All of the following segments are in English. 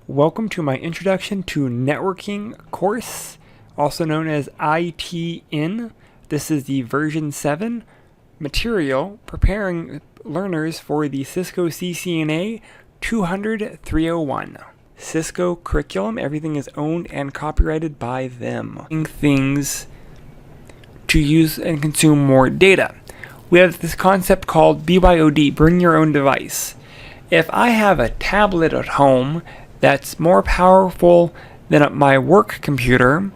Welcome to my Introduction to Networking course, also known as ITN. This is the version 7 material preparing learners for the Cisco CCNA 200-301. Cisco curriculum, everything is owned and copyrighted by them. Things to use and consume more data. We have this concept called BYOD, bring your own device. If I have a tablet at home that's more powerful than my work computer,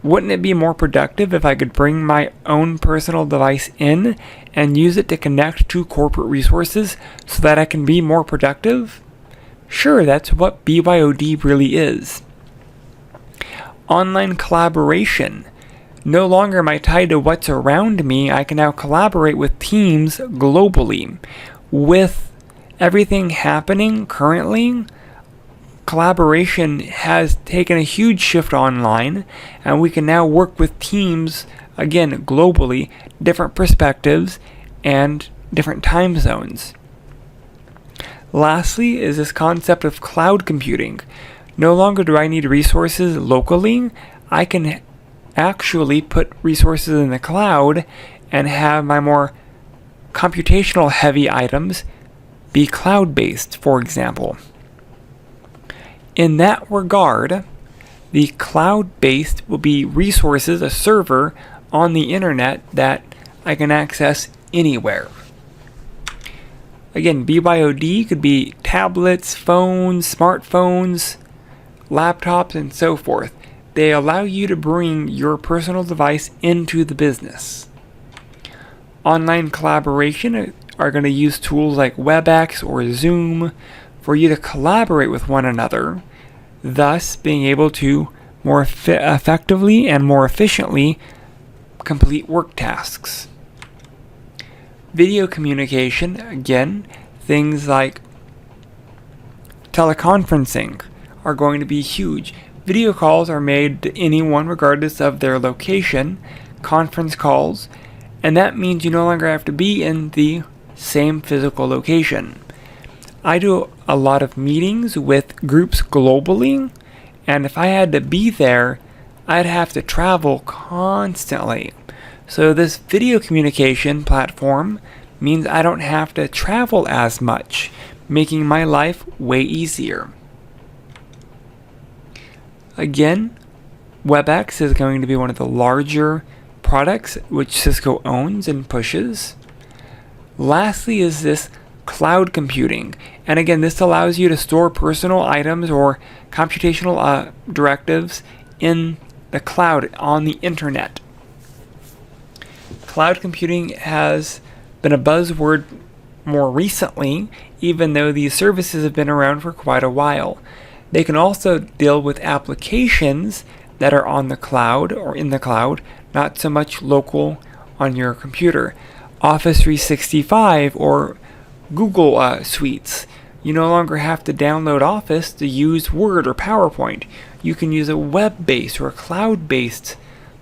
wouldn't it be more productive if I could bring my own personal device in and use it to connect to corporate resources so that I can be more productive? Sure, that's what BYOD really is. Online collaboration. No longer am I tied to what's around me. I can now collaborate with teams globally. With everything happening currently, collaboration has taken a huge shift online, and we can now work with teams, again, globally, different perspectives and different time zones. Lastly is this concept of cloud computing. No longer do I need resources locally. I can actually put resources in the cloud and have my more computational heavy items be cloud-based, for example. In that regard, the cloud-based will be resources, a server on the internet that I can access anywhere. Again, BYOD could be tablets, phones, smartphones, laptops, and so forth. They allow you to bring your personal device into the business. Online collaboration are going to use tools like WebEx or Zoom for you to collaborate with one another, thus being able to more effectively and more efficiently complete work tasks. Video communication, again, things like teleconferencing are going to be huge. Video calls are made to anyone regardless of their location, conference calls, and that means you no longer have to be in the same physical location. I do a lot of meetings with groups globally, and if I had to be there, I'd have to travel constantly. So this video communication platform means I don't have to travel as much, making my life way easier. Again, WebEx is going to be one of the larger products which Cisco owns and pushes. Lastly is this cloud computing, and again, this allows you to store personal items or computational directives in the cloud on the internet. Cloud computing has been a buzzword more recently, even though these services have been around for quite a while. They can also deal with applications that are on the cloud or in the cloud, not so much local on your computer. Office 365 or Google Suites. You no longer have to download Office to use Word or PowerPoint. You can use a web-based or a cloud-based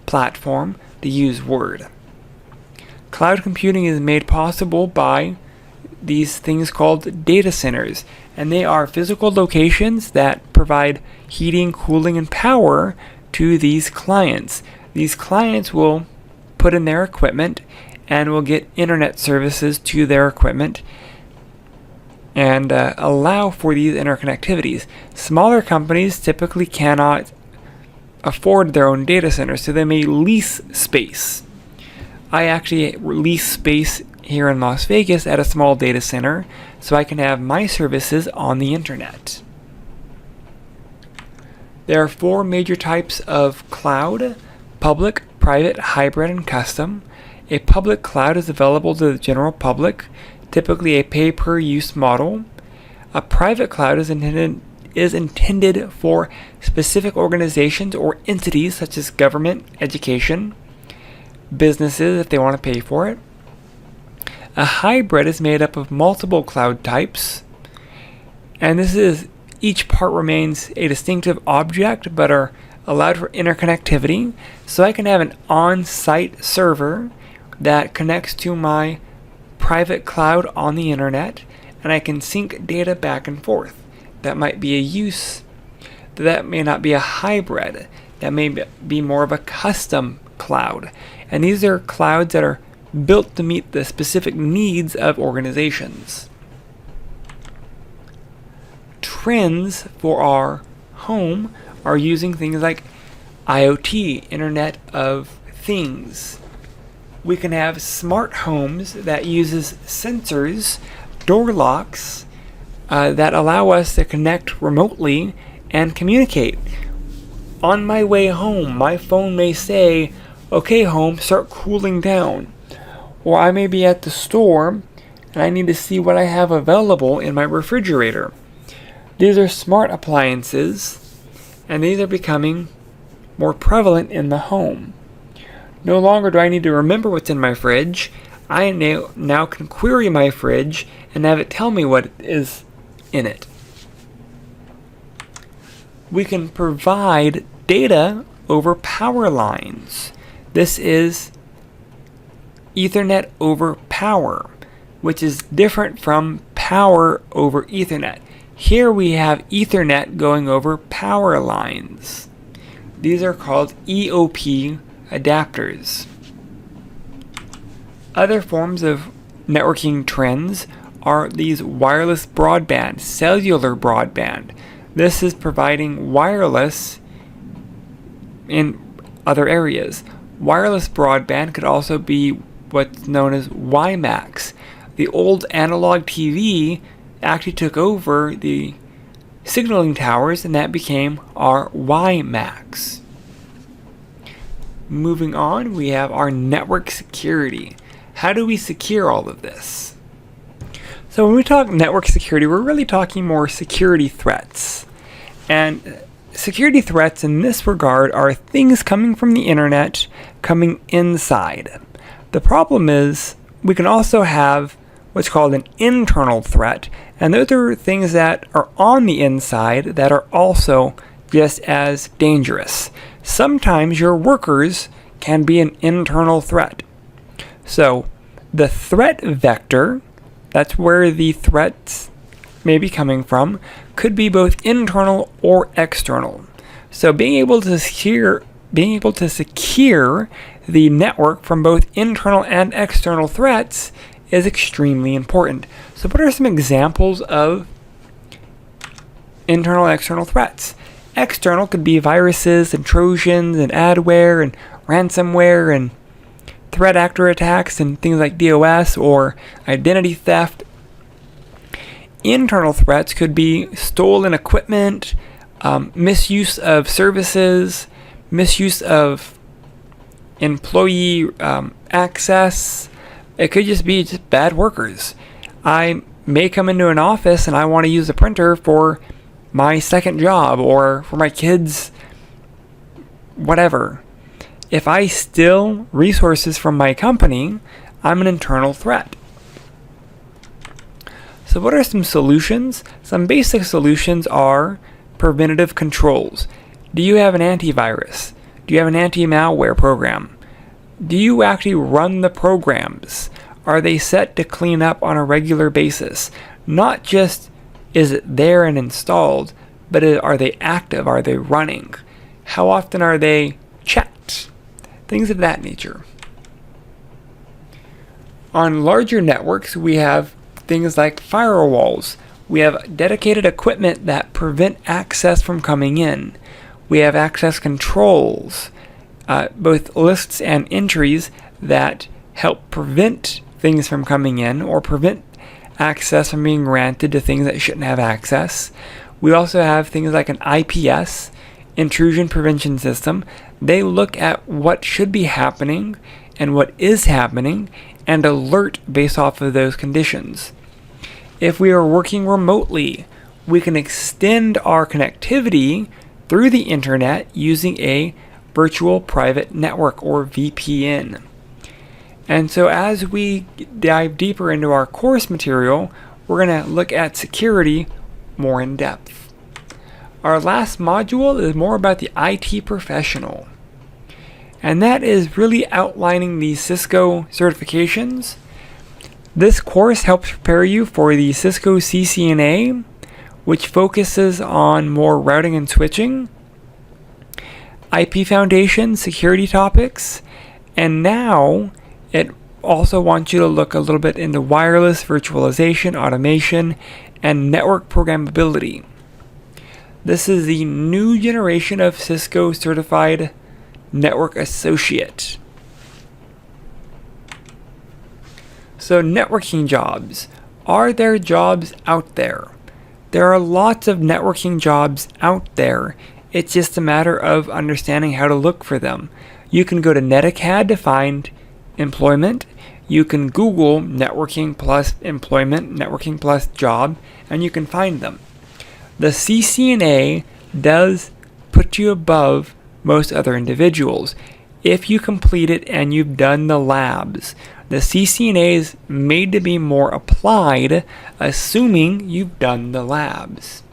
platform to use Word. Cloud computing is made possible by these things called data centers, and they are physical locations that provide heating, cooling, and power to these clients. These clients will put in their equipment and will get internet services to their equipment and allow for these interconnectivities. Smaller companies typically cannot afford their own data centers, so they may lease space. I actually lease space here in Las Vegas at a small data center, so I can have my services on the internet. There are 4 major types of cloud: public, private, hybrid, and custom. A public cloud is available to the general public, typically a pay-per-use model. A private cloud is intended for specific organizations or entities such as government, education, businesses if they want to pay for it. A hybrid is made up of multiple cloud types, and each part remains a distinctive object but are allowed for interconnectivity, so I can have an on-site server that connects to my private cloud on the internet, and I can sync data back and forth. That might be a use that may not be a hybrid. That may be more of a custom cloud. And these are clouds that are built to meet the specific needs of organizations. Trends for our home are using things like IoT, Internet of Things. We can have smart homes that uses sensors, door locks, that allow us to connect remotely and communicate. On my way home, my phone may say, "Okay, home, start cooling down." Or I may be at the store and I need to see what I have available in my refrigerator. These are smart appliances, and these are becoming more prevalent in the home. No longer do I need to remember what's in my fridge. I now can query my fridge and have it tell me what is in it. We can provide data over power lines. This is Ethernet over power, which is different from power over Ethernet. Here we have Ethernet going over power lines. These are called EOP adapters. Other forms of networking trends are these wireless broadband, cellular broadband. This is providing wireless in other areas. Wireless broadband could also be what's known as WiMAX. The old analog TV actually took over the signaling towers, and that became our WiMAX. Moving on, we have our network security. How do we secure all of this? So when we talk network security, we're really talking more security threats. And security threats in this regard are things coming from the internet coming inside. The problem is we can also have what's called an internal threat, and those are things that are on the inside that are also just as dangerous. Sometimes your workers can be an internal threat. So the threat vector, that's where the threats may be coming from, could be both internal or external. So being able to secure the network from both internal and external threats is extremely important. So what are some examples of internal and external threats? External could be viruses and Trojans and adware and ransomware and threat actor attacks and things like DOS or identity theft. Internal threats could be stolen equipment, misuse of services, misuse of employee access. It could just be bad workers. I may come into an office and I want to use a printer for my second job or for my kids, whatever. If I steal resources from my company, I'm an internal threat. So what are some solutions? Some basic solutions are preventative controls. Do you have an antivirus? Do you have an anti-malware program? Do you actually run the programs? Are they set to clean up on a regular basis? Not just is it there and installed, but are they active? Are they running? How often are they checked? Things of that nature. On larger networks, we have things like firewalls. We have dedicated equipment that prevent access from coming in. We have access controls, both lists and entries that help prevent things from coming in or prevent access from being granted to things that shouldn't have access. We also have things like an IPS, intrusion prevention system. They look at what should be happening and what is happening and alert based off of those conditions. If we are working remotely, we can extend our connectivity through the internet using a virtual private network or VPN. And so as we dive deeper into our course material, we're going to look at security more in depth. Our last module is more about the IT professional. And that is really outlining the Cisco certifications. This course helps prepare you for the Cisco CCNA, which focuses on more routing and switching, IP Foundation security topics, and now it also wants you to look a little bit into wireless virtualization, automation, and network programmability. This is the new generation of Cisco Certified Network Associate. So networking jobs. Are there jobs out there? There are lots of networking jobs out there. It's just a matter of understanding how to look for them. You can go to NetAcad to find employment. You can Google networking plus employment, networking plus job, and you can find them. The CCNA does put you above most other individuals if you complete it and you've done the labs. The CCNA is made to be more applied, assuming you've done the labs.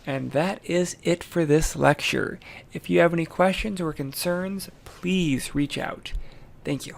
And that is it for this lecture. If you have any questions or concerns, please reach out. Thank you.